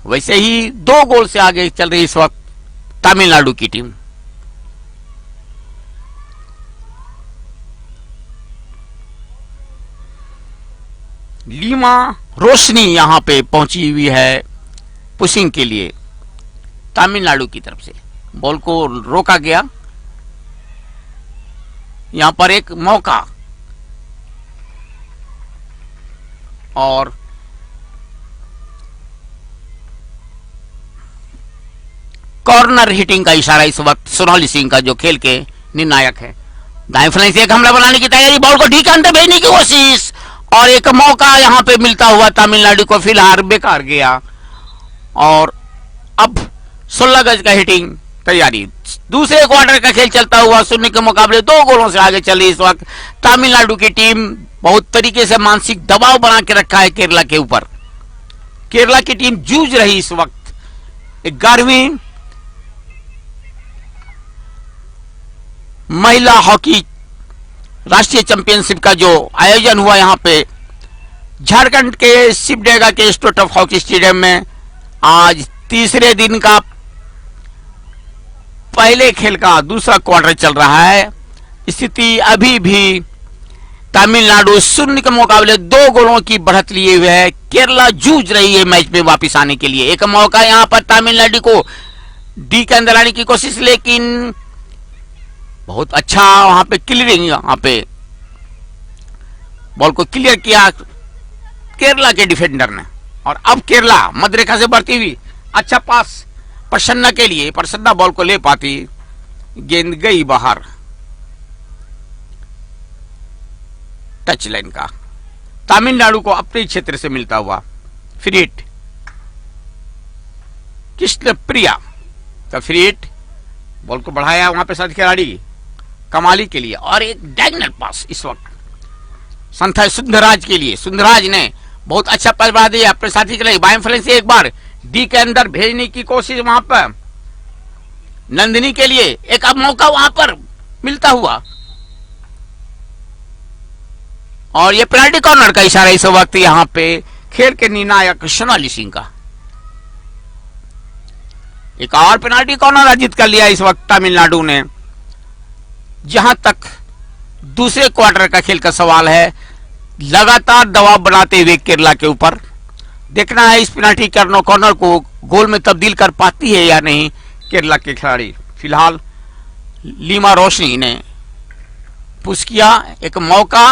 वैसे ही 2 गोल से आगे चल रही इस वक्त तमिलनाडु की टीम। लीमा रोशनी यहां पे पहुंची हुई है पुशिंग के लिए तमिलनाडु की तरफ से। बॉल को रोका गया, यहां पर एक मौका और कॉर्नर हिटिंग का इशारा इस वक्त सोनाली सिंह का, जो खेल के निर्णायक है। दाएं फ्लैंक से एक हमला बनाने की तैयारी, बॉल को डी के अंदर भेजने की कोशिश और एक मौका यहां पे मिलता हुआ तमिलनाडु को, फिलहाल बेकार गया। और अब 16 गज का हिटिंग तैयारी। दूसरे क्वार्टर का खेल चलता हुआ, शून्य के मुकाबले 2 गोलों से आगे चल रही इस वक्त तमिलनाडु की टीम। बहुत तरीके से मानसिक दबाव बना के रखा है केरला के ऊपर। केरला की टीम जूझ रही इस वक्त 11वीं महिला हॉकी राष्ट्रीय चैंपियनशिप का जो आयोजन हुआ यहां पे झारखंड के सिमडेगा के इंस्टीट्यूट ऑफ हॉकी स्टेडियम में, आज तीसरे दिन का पहले खेल का दूसरा क्वार्टर चल रहा है। स्थिति अभी भी तमिलनाडु 0 के मुकाबले 2 गोलों की बढ़त लिए हुए है। केरला जूझ रही है मैच में वापस आने के लिए। एक मौका यहां पर तमिलनाडु को डी के अंदर आने की कोशिश, लेकिन बहुत अच्छा वहां पे क्लियरिंग, यहाँ पे बॉल को क्लियर किया केरला के डिफेंडर ने। और अब केरला मध्य रेखा से बढ़ती हुई, अच्छा पास प्रसन्ना के लिए, प्रसन्ना बॉल को ले पाती, गेंद गई बाहर टच लाइन का। तमिलनाडु को अपने क्षेत्र से मिलता हुआ फ्री हिट, कृष्ण प्रिया का फ्री हिट, बॉल को बढ़ाया वहां पे साथ खिलाड़ी कमाली के लिए, और एक डायगोनल पास इस वक्त संथा सुंदरराज के लिए। सुंदरराज ने बहुत अच्छा पास बढ़ा दिया अपने साथी के लिए, बाएं फ्लैंक से एक बार डी के अंदर भेजने की कोशिश वहां पर नंदिनी के लिए, एक अब मौका वहां पर मिलता हुआ, और ये पेनाल्टी कॉर्नर का इशारा इस वक्त यहां पे खेल के निर्णायक सोनाली सिंह का। एक और पेनाल्टी कॉर्नर अर्जित कर लिया इस वक्त तमिलनाडु ने। जहां तक दूसरे क्वार्टर का खेल का सवाल है, लगातार दबाव बनाते हुए केरला के ऊपर, देखना है इस पेनाल्टी कॉर्नर को गोल में तब्दील कर पाती है या नहीं केरला के खिलाड़ी। फिलहाल लीमा रोशनी ने पुश किया, एक मौका,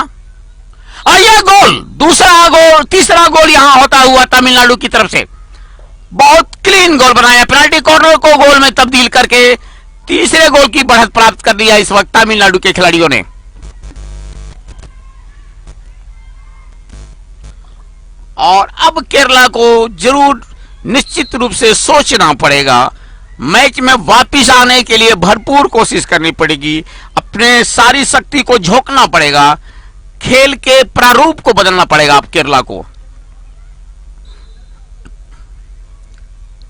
और यह गोल, दूसरा गोल, तीसरा गोल यहां होता हुआ तमिलनाडु की तरफ से। बहुत क्लीन गोल बनाया, पेनाल्टी कॉर्नर को गोल में तब्दील करके तीसरे गोल की बढ़त प्राप्त कर दिया इस वक्त तमिलनाडु के खिलाड़ियों ने। और अब केरला को जरूर निश्चित रूप से सोचना पड़ेगा, मैच में वापस आने के लिए भरपूर कोशिश करनी पड़ेगी, अपने सारी शक्ति को झोंकना पड़ेगा, खेल के प्रारूप को बदलना पड़ेगा अब केरला को,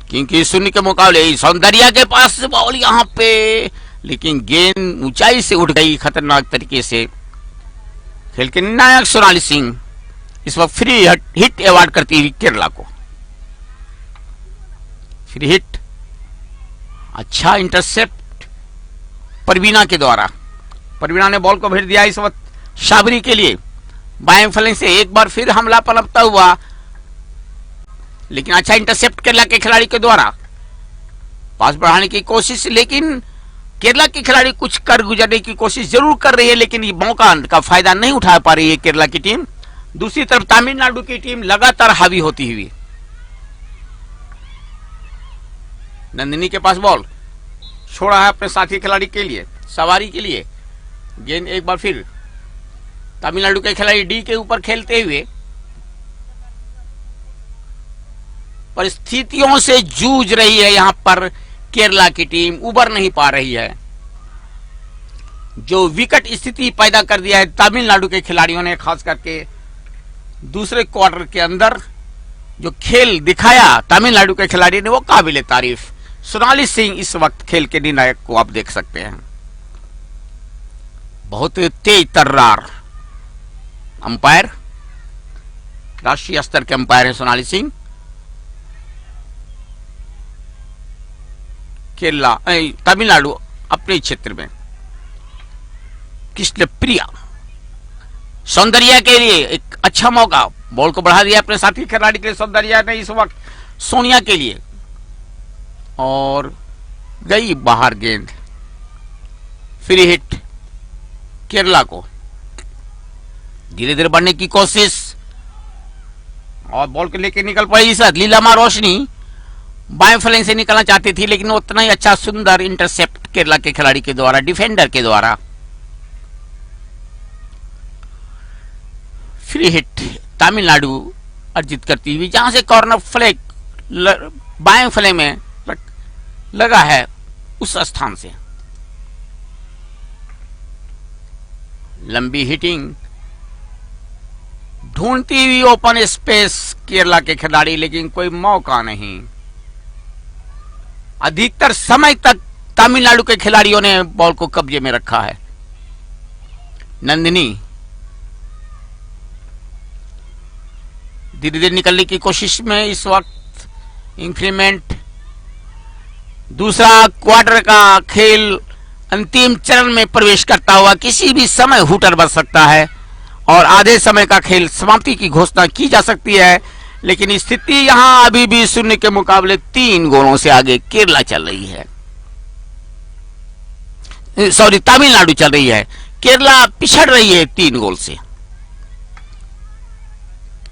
क्योंकि शून्य के मुकाबले सौंदर्या के पास बॉल यहां पे, लेकिन गेंद ऊंचाई से उठ गई खतरनाक तरीके से। खेल के निर्णायक सोनाली सिंह इस वक्त फ्री हिट अवार्ड करती हुई केरला को। फ्री हिट, अच्छा इंटरसेप्ट परवीना के द्वारा, परवीना ने बॉल को भेज दिया इस वक्त शाबरी के लिए, बाएं फ्लैंक से एक बार फिर हमला पनपता हुआ, लेकिन अच्छा इंटरसेप्ट केरला के खिलाड़ी के द्वारा, पास बढ़ाने की कोशिश, लेकिन केरला के खिलाड़ी कुछ कर गुजरने की कोशिश जरूर कर रही है, लेकिन ये मौका का फायदा नहीं उठा पा रही है केरला की टीम। दूसरी तरफ तमिलनाडु की टीम लगातार हावी होती हुई। नंदिनी के पास बॉल छोड़ा है अपने साथी खिलाड़ी के लिए, सवारी के लिए, गेंद एक बार फिर तमिलनाडु के खिलाड़ी डी के ऊपर खेलते हुए, परिस्थितियों से जूझ रही है यहां पर केरला की टीम, उबर नहीं पा रही है। जो विकट स्थिति पैदा कर दिया है तमिलनाडु के खिलाड़ियों ने, खास करके दूसरे क्वार्टर के अंदर जो खेल दिखाया तमिलनाडु के खिलाड़ी ने, वो काबिले तारीफ। सोनाली सिंह इस वक्त खेल के निर्णायक को आप देख सकते हैं, बहुत तेज तर्रार अंपायर, राष्ट्रीय स्तर के अंपायर है सोनाली सिंह। केरला तमिलनाडु अपने क्षेत्र में कृष्ण प्रिया, सौंदर्या के लिए एक अच्छा मौका, बॉल को बढ़ा दिया अपने साथी खिलाड़ी के लिए सौंदर्या ने इस वक्त सोनिया के लिए, और गई बाहर गेंद। फ्री हिट केरला को, धीरे धीरे बढ़ने की कोशिश, और बॉल को लेकर निकल पड़ी इस लीलामा रोशनी, बाएं फ्लैंक से निकलना चाहती थी, लेकिन उतना ही अच्छा सुंदर इंटरसेप्ट केरला के खिलाड़ी के द्वारा, डिफेंडर के द्वारा। फ्री हिट तमिलनाडु अर्जित करती हुई, जहां से कॉर्नर फ्लैग बाएं फ्लैग में लगा है उस स्थान से। लंबी हिटिंग, ढूंढती हुई ओपन स्पेस केरला के खिलाड़ी, लेकिन कोई मौका नहीं। अधिकतर समय तक तमिलनाडु के खिलाड़ियों ने बॉल को कब्जे में रखा है। नंदिनी धीरे धीरे निकलने की कोशिश में इस वक्त, इंक्रीमेंट, दूसरा क्वार्टर का खेल अंतिम चरण में प्रवेश करता हुआ किसी भी समय हूटर बच सकता है और आधे समय का खेल समाप्ति की घोषणा की जा सकती है, लेकिन स्थिति यहां अभी भी शून्य के मुकाबले 3 गोलों से आगे केरला चल रही है। सॉरी तमिलनाडु चल रही है, केरला पिछड़ रही है 3 गोल से।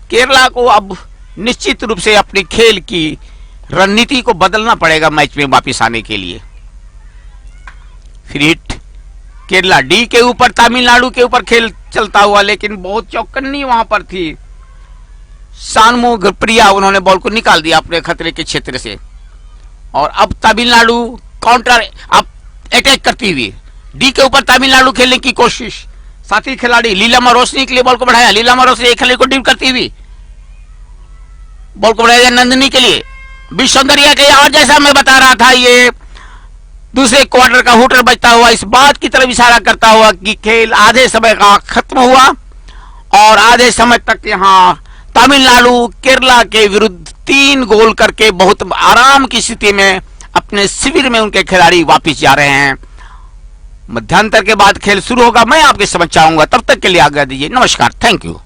केरला को अब निश्चित रूप से अपनी खेल की रणनीति को बदलना पड़ेगा मैच में वापस आने के लिए। फिर हिट केरला डी के ऊपर, तमिलनाडु के ऊपर खेल चलता हुआ, लेकिन बहुत चौकन्नी वहां पर थी सानमुग प्रिया, उन्होंने बॉल को निकाल दिया अपने खतरे के क्षेत्र से। और अब तमिलनाडु काउंटर अब अटैक करती हुई डी के ऊपर तमिलनाडु खेलने की कोशिश। साथी खिलाड़ी लीलामा रोशनी के लिए बॉल को बढ़ाया, लीलामा रोशनी एक खिलाड़ी को ड्रिबल करती हुई बॉल को बढ़ाया नंदिनी के लिए, विश्व सौंदर्या के। और जैसा मैं बता रहा था, ये दूसरे क्वार्टर का हुटर बजता हुआ इस बात की तरफ इशारा करता हुआ कि खेल आधे समय का खत्म हुआ और आधे समय तक यहां तमिलनाडु केरला के विरुद्ध 3 गोल करके बहुत आराम की स्थिति में अपने शिविर में उनके खिलाड़ी वापस जा रहे हैं। मध्यांतर के बाद खेल शुरू होगा, मैं आपके समझ चाहूंगा। तब तक के लिए आज्ञा दीजिए, नमस्कार, थैंक यू।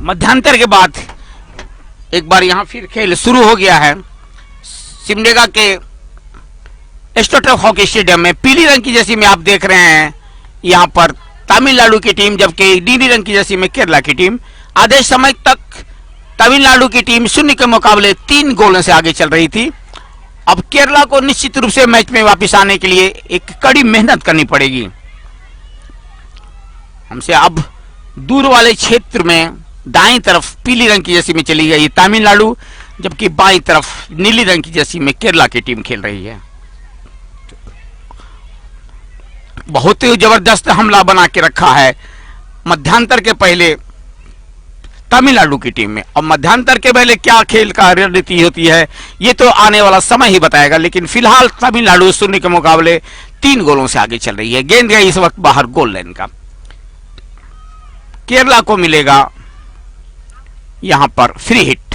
मध्यांतर के बाद एक बार यहां फिर खेल शुरू हो गया है। सिमडेगा के एस्ट्रोटर्फ हॉकी स्टेडियम में पीली रंग की जर्सी में आप देख रहे हैं यहां पर तमिलनाडु की टीम, जबकि नीली रंग की जर्सी में केरला की टीम। आधे समय तक तमिलनाडु की टीम 0 के मुकाबले 3 गोलों से आगे चल रही थी। अब केरला को निश्चित रूप से मैच में वापस आने के लिए एक कड़ी मेहनत करनी पड़ेगी। हमसे अब दूर वाले क्षेत्र में दाईं तरफ पीली रंग की जर्सी में चली गई तमिलनाडु, जबकि बाईं तरफ नीली रंग की जर्सी में केरला की टीम खेल रही है। बहुत ही जबरदस्त हमला बना के रखा है मध्यांतर के पहले तमिलनाडु की टीम में। और मध्यांतर के पहले क्या खेल का रणनीति होती है ये तो आने वाला समय ही बताएगा, लेकिन फिलहाल तमिलनाडु 0 के मुकाबले 3 गोलों से आगे चल रही है। गेंद गई इस वक्त बाहर गोल लाइन का। केरला को मिलेगा यहां पर फ्री हिट।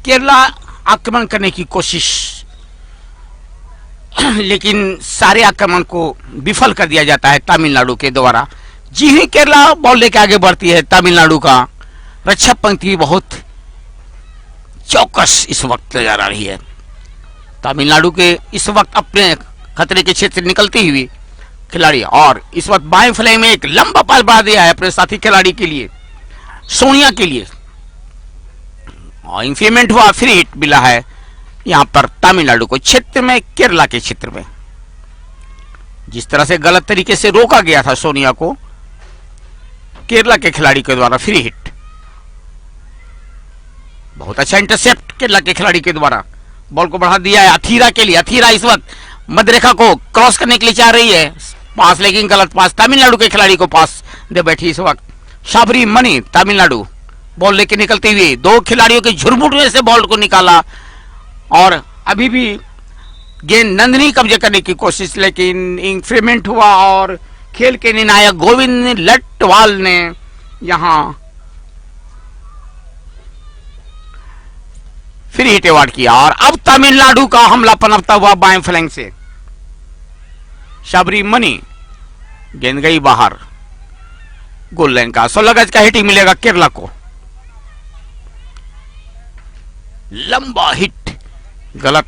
केरला आक्रमण करने की कोशिश, लेकिन सारे आक्रमण को विफल कर दिया जाता है तमिलनाडु के द्वारा। जी ही केरला बॉल लेके आगे बढ़ती है, तमिलनाडु का रक्षा पंक्ति बहुत चौकस इस वक्त नजर आ रही है। तमिलनाडु के इस वक्त अपने खतरे के क्षेत्र से निकलती हुई खिलाड़ी, और इस वक्त बाएं फ्लैंक में एक लंबा पास बढ़ा दिया है अपने साथी खिलाड़ी के लिए, सोनिया के लिए, और इंक्रीमेंट हुआ, फ्री हिट मिला है यहां पर तमिलनाडु को क्षेत्र में, केरला के क्षेत्र में। जिस तरह से गलत तरीके से रोका गया था सोनिया को केरला के खिलाड़ी के द्वारा, फ्री हिट। बहुत अच्छा इंटरसेप्ट केरला के खिलाड़ी के द्वारा, बॉल को बढ़ा दिया है अथीरा के लिए। अथीरा इस वक्त मध्य रेखा को क्रॉस करने के लिए चाह रही है, पास लेकिन गलत पास, तमिलनाडु के खिलाड़ी को पास दे बैठी इस वक्त शबरी मणि। तमिलनाडु बॉल लेके निकलती हुई 2 खिलाड़ियों के झुरमुट में से बॉल को निकाला, और अभी भी गेंद नंदिनी कब्जे करने की कोशिश, लेकिन इंक्रीमेंट हुआ और खेल के निर्णायक गोविंद लटवाल ने यहां फ्री हिट अवार्ड किया। और अब तमिलनाडु का हमला पनपता हुआ बाएं फ्लैंक से, शबरी मणि, गेंद गई बाहर गोल लाइन का। 16 गज का हिट मिलेगा केरला को। लंबा हिट, गलत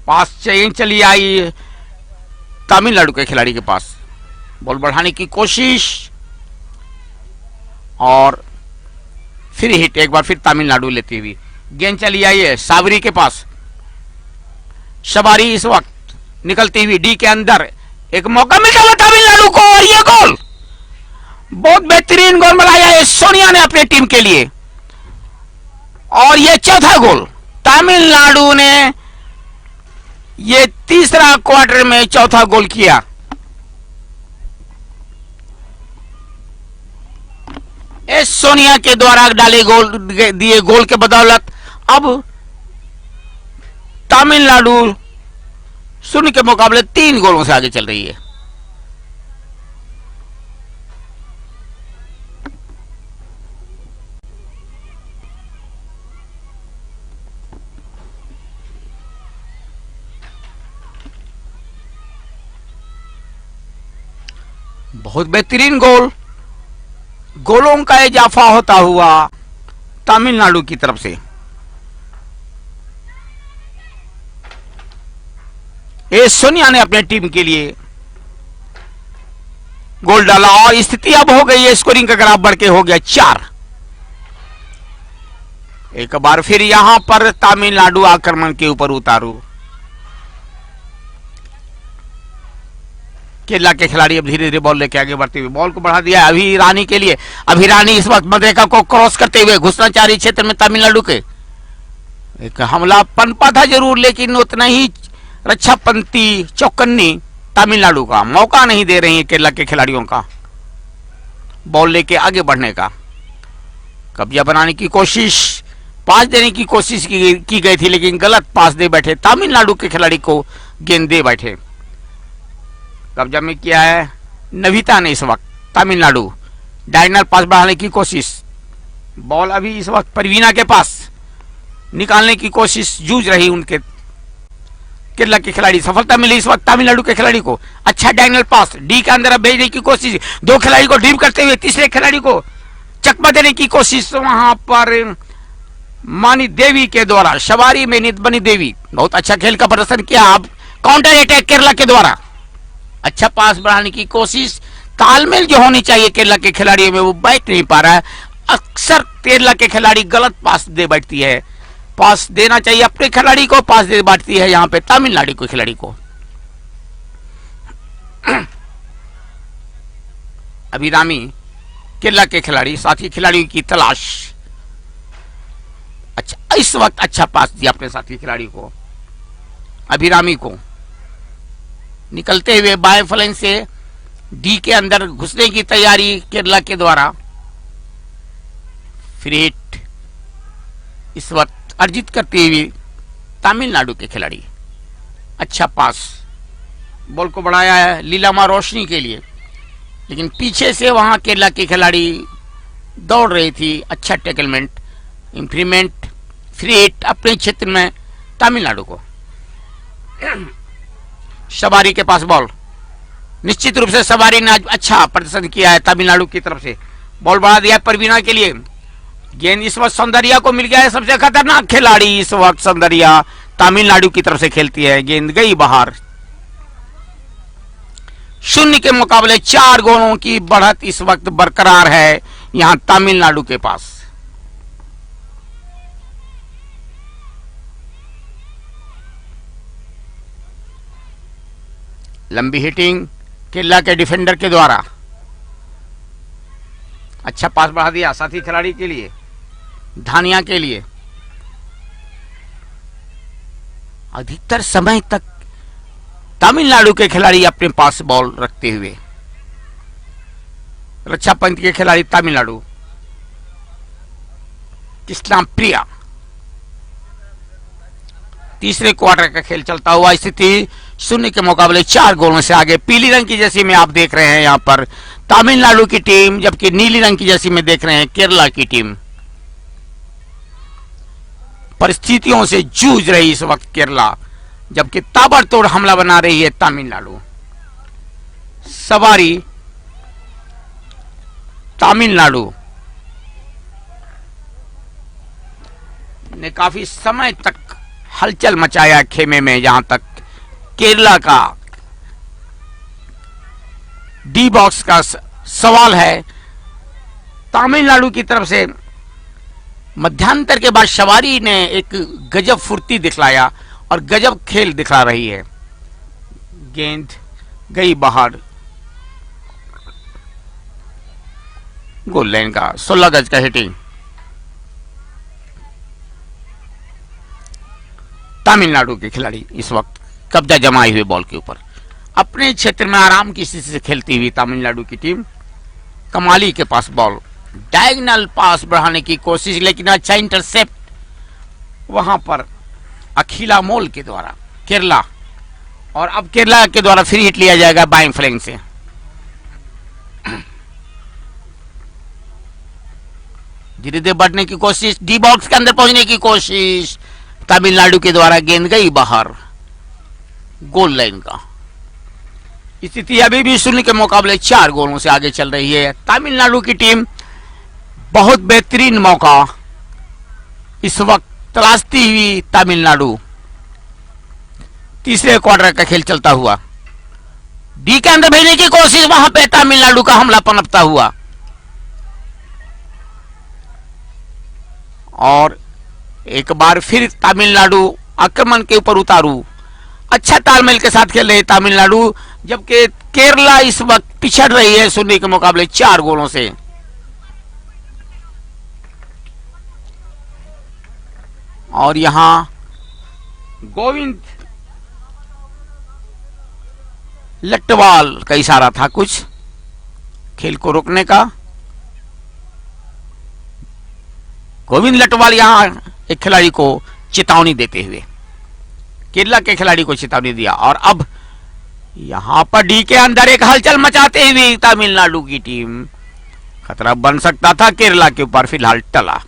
पास चेन चली आई तमिलनाडु के खिलाड़ी के पास, बॉल बढ़ाने की कोशिश और फिर हिट एक बार फिर तमिलनाडु लेती हुई। गेंद चली आई है साबरी के पास, शबारी इस वक्त निकलती हुई डी के अंदर, एक मौका मिलता हुआ तमिलनाडु को, और ये गोल, बहुत बेहतरीन गोल बनाया है सोनिया ने अपनी टीम के लिए। और ये चौथा गोल तमिलनाडु ने ये तीसरा क्वार्टर में चौथा गोल किया। एस सोनिया के द्वारा डाले गोल, दिए गोल के बदौलत अब तमिलनाडु 0 के मुकाबले 3 गोलों से आगे चल रही है। बहुत बेहतरीन गोल, गोलों का इजाफा होता हुआ तमिलनाडु की तरफ से। एस सोनिया ने अपने टीम के लिए गोल डाला, और स्थिति अब हो गई है स्कोरिंग का ग्राफ बढ़ के हो गया 4। एक बार फिर यहां पर तमिलनाडु आक्रमण के ऊपर उतारू। केरला के खिलाड़ी अब धीरे धीरे बॉल लेके आगे बढ़ते हुए बॉल को बढ़ा दिया अभी रानी के लिए। अभी रानी इस वक्त मधेका को क्रॉस करते हुए घुसना चाह रही क्षेत्र में तमिलनाडु के। एक हमला पनपा था जरूर, लेकिन उतना ही रक्षा पंक्ति चौकन्नी तमिलनाडु का, मौका नहीं दे रही है केरला के खिलाड़ियों का बॉल लेके आगे बढ़ने का। कब्जा बनाने की कोशिश, पास देने की कोशिश की गई थी, लेकिन गलत पास दे बैठे तमिलनाडु के खिलाड़ी को, गेंद दे बैठे। कब्जा में किया है नविता ने इस वक्त, तमिलनाडु डायगोनल पास बढ़ाने की कोशिश, बॉल अभी इस वक्त परवीना के पास, निकालने की कोशिश जूझ रही उनके केरला के खिलाड़ी, सफलता मिली इस वक्त तमिलनाडु के खिलाड़ी को। अच्छा डायगोनल पास डी के अंदर भेजने की कोशिश, दो खिलाड़ी को ड्रीव करते हुए तीसरे खिलाड़ी को चकमा देने की कोशिश, वहां पर मानी देवी के द्वारा, शबारी में नितबनी देवी बहुत अच्छा खेल का प्रदर्शन किया। अब काउंटर अटैक केरला के द्वारा, अच्छा पास बढ़ाने की कोशिश, तालमेल जो होनी चाहिए केरला के खिलाड़ियों में वो बैठ नहीं पा रहा है। अक्सर केरला के खिलाड़ी गलत पास दे बैठती है, पास देना चाहिए अपने खिलाड़ी को, पास दे बैठती है यहां पे तमिलनाडु के खिलाड़ी को। अभिरामी केरला के खिलाड़ी, साथी खिलाड़ियों की तलाश, अच्छा इस वक्त अच्छा पास दिया अपने साथी खिलाड़ी को, अभिरामी को, निकलते हुए बाएं फ्लैंक से डी के अंदर घुसने की तैयारी केरला के द्वारा। फ्री हिट इस वक्त अर्जित करते हुए तमिलनाडु के खिलाड़ी, अच्छा पास, बॉल को बढ़ाया है लीलामा रोशनी के लिए, लेकिन पीछे से वहां केरला की खिलाड़ी दौड़ रही थी। अच्छा टैकलमेंट, इंप्रूवमेंट, फ्री हिट अपने क्षेत्र में तमिलनाडु को। शबारी के पास बॉल, निश्चित रूप से शबारी ने आज अच्छा प्रदर्शन किया है तमिलनाडु की तरफ से, बॉल बढ़ा दिया परवीना के लिए, गेंद इस वक्त सौंदर्या को मिल गया है, सबसे खतरनाक खिलाड़ी इस वक्त सौंदर्या तमिलनाडु की तरफ से खेलती है, गेंद गई बाहर। शून्य के मुकाबले 4 गोलों की बढ़त इस वक्त बरकरार है यहां तमिलनाडु के पास। लंबी हिटिंग केरला के डिफेंडर के द्वारा, अच्छा पास बढ़ा दिया साथी खिलाड़ी के लिए, धानिया के लिए। अधिकतर समय तक तमिलनाडु के खिलाड़ी अपने पास बॉल रखते हुए, रक्षा पंथ के खिलाड़ी तमिलनाडु, कृष्णा प्रिया। तीसरे क्वार्टर का खेल चलता हुआ, स्थिति 0 के मुकाबले 4 गोलों से आगे। पीली रंग की जर्सी में आप देख रहे हैं यहां पर तमिलनाडु की टीम, जबकि नीली रंग की जर्सी में देख रहे हैं केरला की टीम। परिस्थितियों से जूझ रही इस वक्त केरला, जबकि ताबड़तोड़ हमला बना रही है तमिलनाडु। सवारी तमिलनाडु ने काफी समय तक हलचल मचाया खेमे में, जहां तक केरला का डी बॉक्स का सवाल है। तमिलनाडु की तरफ से मध्यांतर के बाद शबारी ने एक गजब फुर्ती दिखलाया और गजब खेल दिखला रही है। गेंद गई बाहर, गोल लाइन का 16 गज का हिटिंग। तमिलनाडु के खिलाड़ी इस वक्त कब्जा जमाए हुए बॉल के ऊपर, अपने क्षेत्र में आराम की स्थिति से खेलती हुई तमिलनाडु की टीम। कमाली के पास बॉल, डायगोनल पास बढ़ाने की कोशिश, लेकिन अच्छा इंटरसेप्ट वहां पर अखिला मोल के द्वारा केरला, और अब केरला के द्वारा फ्री हिट लिया जाएगा बाएं फ्लैंक से। धीरे धीरे बढ़ने की कोशिश, डी बॉक्स के अंदर पहुंचने की कोशिश तमिलनाडु के द्वारा, गेंद गई बाहर, गोल लाइन का। स्थिति अभी भी 0 के मुकाबले 4 गोलों से आगे चल रही है तमिलनाडु की टीम। बहुत बेहतरीन मौका इस वक्त तलाशती हुई तमिलनाडु। तीसरे क्वार्टर का खेल चलता हुआ, डी के अंदर भेजने की कोशिश, वहां पे तमिलनाडु का हमला पनपता हुआ, और एक बार फिर तमिलनाडु आक्रमण के ऊपर उतारू। अच्छा तालमेल के साथ खेल रहे तमिलनाडु, जबकि केरला इस वक्त पिछड़ रही है 0 के मुकाबले 4 गोलों से। और यहां गोविंद लट्टवाल का इशारा था कुछ खेल को रोकने का। गोविंद लटवाल यहाँ एक खिलाड़ी को चेतावनी देते हुए, केरला के खिलाड़ी को चेतावनी दिया। और अब यहां पर डी के अंदर एक हलचल मचाते हुए तमिलनाडु की टीम, खतरा बन सकता था केरला के ऊपर, फिलहाल टला।